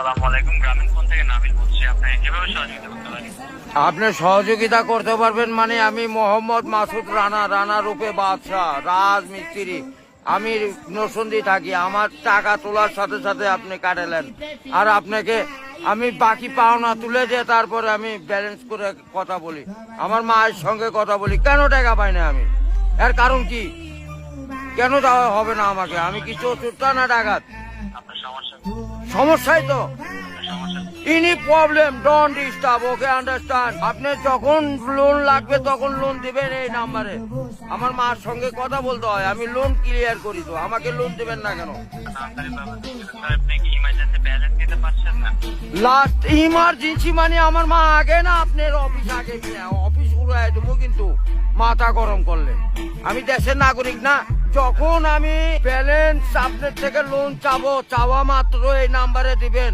আসসালামু আলাইকুম, গ্রামীণ ফোন থেকে নাবিল বলছি। আপনাকে কিভাবে সহযোগিতা করতে পারি? আপনি সহযোগিতা করতে পারবেন মানে আমি মোহাম্মদ মাসুদ রানা, রানা রূপে বাদশাহ, রাজমিস্ত্রি। আমি নরসিংদী থাকি। আমার টাকা তোলার সাথে সাথে আপনি কাটালেন, আর আপনাকে আমি বাকি পাওনা তুলে দিয়ে তারপরে আমি ব্যালেন্স করে কথা বলি, আমার মায়ের সঙ্গে কথা বলি। কেন টাকা পাই না আমি? এর কারণ কি? কেন দেওয়া হবে না আমাকে? আমি কি চতুর্থ না ডাকাত? আপনার সমস্যা সমস্যাই তো। আপনার সমস্যা any problem don't disturb, okay understand. আপনি যখন লোন লাগবে তখন লোন দিবেন এই নাম্বারে। আমার মার সঙ্গে কথা বলতে হয়, আমি লোন ক্লিয়ার করি। তো আমাকে লোন দিবেন না কেন? তাড়াতাড়ি পাবেন। স্যার, আপনি কি ইমার্জেন্সি ব্যালেন্স দিতে পারছেন না? লাস্ট ইমার্জেন্সি মানে আমার মা আগে না আপনার অফিস আগে কিনা অফিস উড়াই দেবো কিন্তু মাথা গরম করলে। আমি দেশের নাগরিক না। যখন আমি ব্যালেন্স আপনার থেকে লোন চাবো, চাওয়া মাত্র এই নাম্বারে দিবেন।